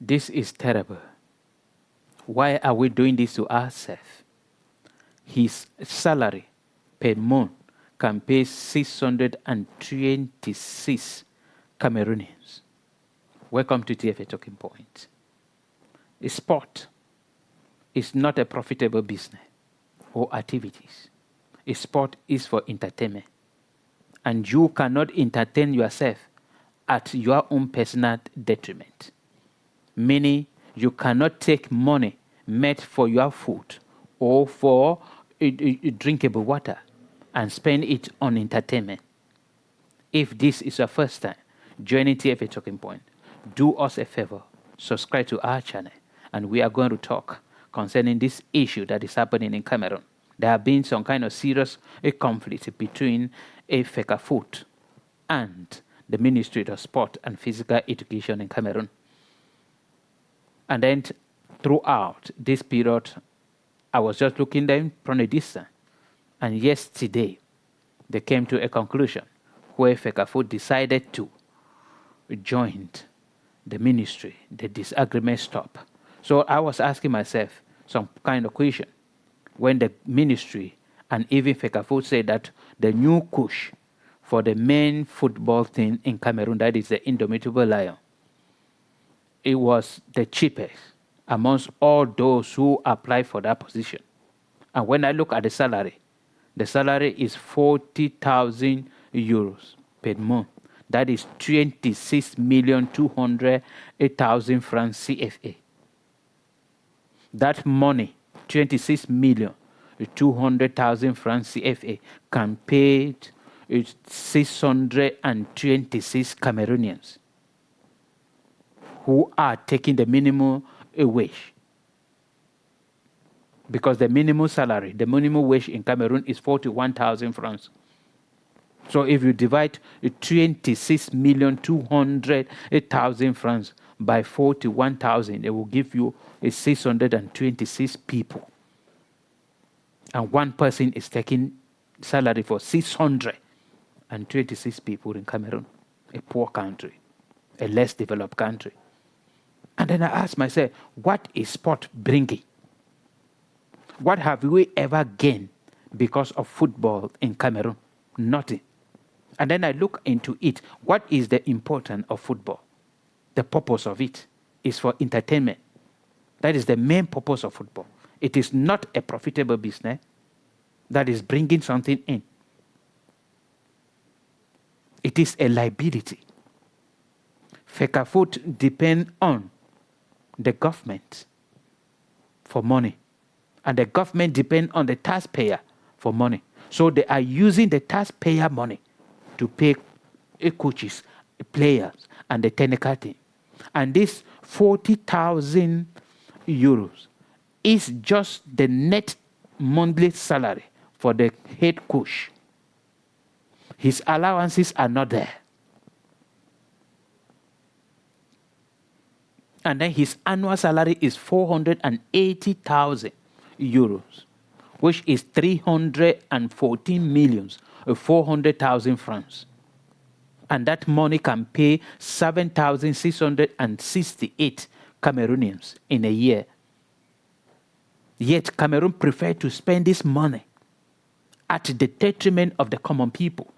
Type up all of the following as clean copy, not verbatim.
This is terrible. Why are we doing this to ourselves? His salary per month can pay 626 Cameroonians. Welcome to TFA Talking Point. Sport is not a profitable business or activities. Sport is for entertainment. And you cannot entertain yourself at your own personal detriment. Meaning, you cannot take money made for your food or for drinkable water and spend it on entertainment. If this is your first time joining TFA Talking Point, do us a favor, subscribe to our channel, and we are going to talk concerning this issue that is happening in Cameroon. There have been some kind of serious conflict between FECAFOOT and the Ministry of Sport and Physical Education in Cameroon. And then throughout this period, I was just looking them from a distance. And yesterday, they came to a conclusion where FECAFOOT decided to join the ministry. The disagreement stopped. So I was asking myself some kind of question. When the ministry and even FECAFOOT said that the new coach for the main football team in Cameroon, that is the Indomitable Lion, it was the cheapest amongst all those who applied for that position. And when I look at the salary is 40,000 euros per month. That is 26,200,000 francs CFA. That money, 26,200,000 francs CFA, can pay 626 Cameroonians who are taking the minimum wage. Because the minimum salary, the minimum wage in Cameroon is 41,000 francs. So if you divide 26,200,000 francs by 41,000, it will give you 626 people. And one person is taking salary for 626 people in Cameroon, a poor country, a less developed country. And then I asked myself, what is sport bringing? What have we ever gained because of football in Cameroon? Nothing. And then I look into it. What is the importance of football? The purpose of it is for entertainment. That is the main purpose of football. It is not a profitable business that is bringing something in. It is a liability. FECAFOOT depends on the government for money. And the government depends on the taxpayer for money. So they are using the taxpayer money to pay coaches, players, and the technical team. And this 40,000 euros is just the net monthly salary for the head coach. His allowances are not there. And then his annual salary is 480,000 euros, which is 314,400,000 francs. And that money can pay 7,668 Cameroonians in a year. Yet Cameroon prefer to spend this money at the detriment of the common people.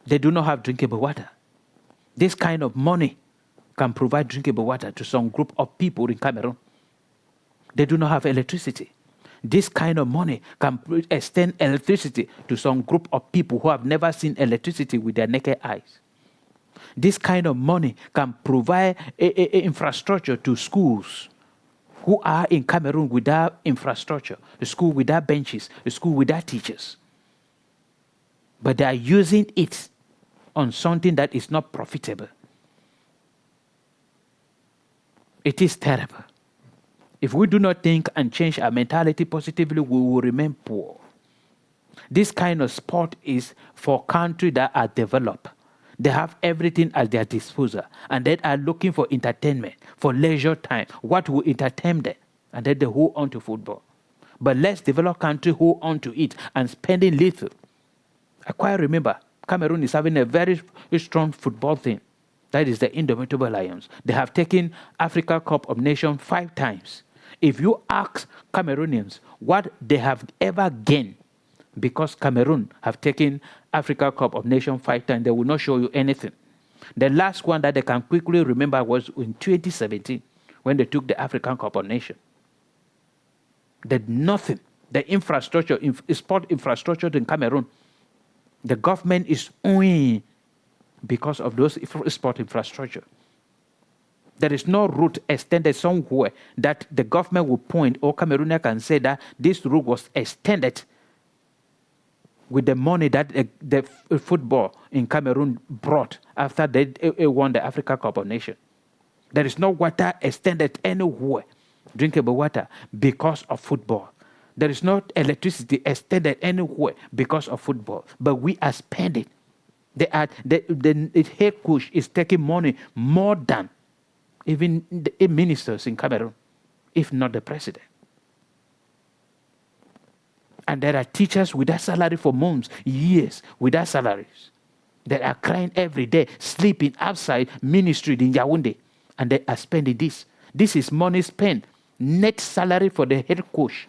They do not have drinkable water. This kind of money can provide drinkable water to some group of people in Cameroon. They do not have electricity. This kind of money can extend electricity to some group of people who have never seen electricity with their naked eyes. This kind of money can provide infrastructure to schools who are in Cameroon without infrastructure, a school without benches, a school without teachers. But they are using it on something that is not profitable. It is terrible. If we do not think and change our mentality positively, we will remain poor. This kind of sport is for countries that are developed. They have everything at their disposal, and they are looking for entertainment, for leisure time, what will entertain them, and then they hold on to football. But less developed countries hold on to it and spending little. I quite remember Cameroon is having a very strong football team. That is the indomitable lions. They have taken Africa Cup of Nations 5 times. If you ask Cameroonians what they have ever gained, because Cameroon have taken Africa Cup of Nations 5 times, they will not show you anything. The last one that they can quickly remember was in 2017 when they took the African Cup of Nations. There's nothing. The infrastructure, sport infrastructure in Cameroon, the government is owing because of those sport infrastructure. There is no route extended somewhere that the government will point or Cameroonian can say that this route was extended with the money that the football in Cameroon brought after they won the Africa Cup of Nations. There is no water extended anywhere, drinkable water, because of football. There is no electricity extended anywhere because of football. But we are spending. The head coach is taking money more than even the ministers in Cameroon, if not the president. And there are teachers without salary for months, years without salaries. They are crying every day, sleeping outside ministry in Yaoundé. And they are spending this. This is money spent. Net salary for the head coach.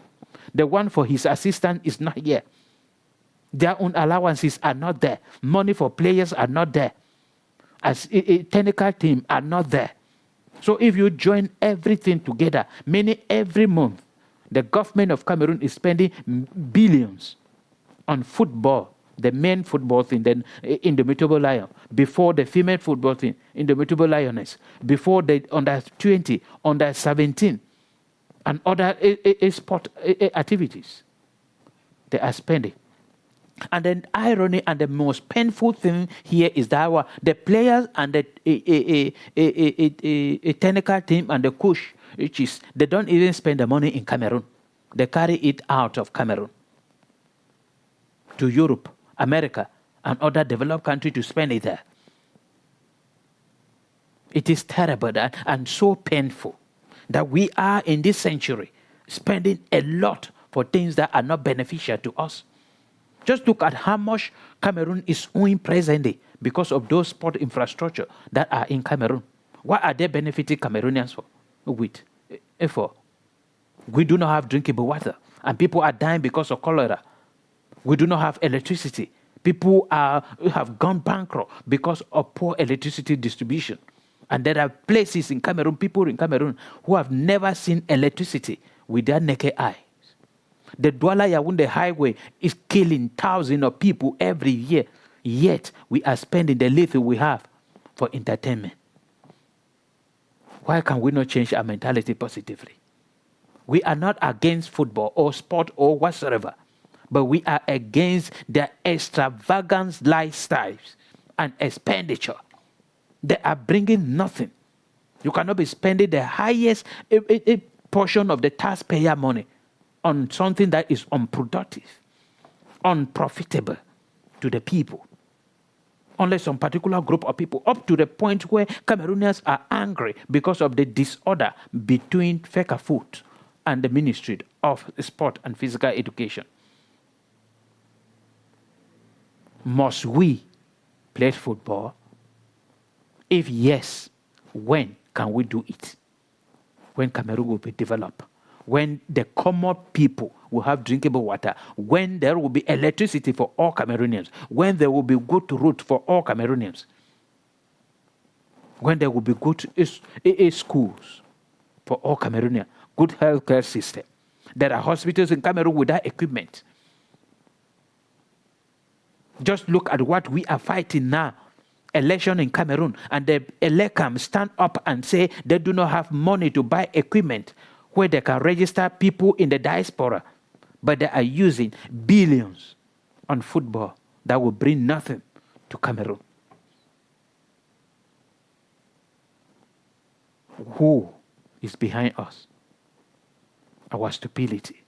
The one for his assistant is not here. Their own allowances are not there. Money for players are not there. As a technical team are not there. So if you join everything together, meaning every month, the government of Cameroon is spending billions on football, the main football thing, then indomitable lion, before the female football thing, indomitable lioness, before the under 20, under 17, and other sport activities. They are spending. And then irony and the most painful thing here is that the players and the technical team and the coach, they don't even spend the money in Cameroon. They carry it out of Cameroon to Europe, America, and other developed countries to spend it there. It is terrible and so painful that we are in this century spending a lot for things that are not beneficial to us. Just look at how much Cameroon is owing presently because of those sport infrastructure that are in Cameroon. What are they benefiting Cameroonians for? We do not have drinkable water, and people are dying because of cholera. We do not have electricity. People have gone bankrupt because of poor electricity distribution. And there are places in Cameroon, people in Cameroon, who have never seen electricity with their naked eye. The Douala-Yaoundé highway is killing thousands of people every year. Yet, we are spending the little we have for entertainment. Why can we not change our mentality positively? We are not against football or sport or whatsoever, but we are against their extravagant lifestyles and expenditure. They are bringing nothing. You cannot be spending the highest portion of the taxpayer money on something that is unproductive, unprofitable to the people. Unless some particular group of people, up to the point where Cameroonians are angry because of the disorder between Fecafoot and the Ministry of Sport and Physical Education. Must we play football? If yes, when can we do it? When Cameroon will be developed? When the common people will have drinkable water, when there will be electricity for all Cameroonians, when there will be good route for all Cameroonians, when there will be good schools for all Cameroonians, good healthcare system. There are hospitals in Cameroon without equipment. Just look at what we are fighting now. Election in Cameroon, and the Elecam stand up and say they do not have money to buy equipment where they can register people in the diaspora, but they are using billions on football that will bring nothing to Cameroon. Who is behind us? Our stupidity.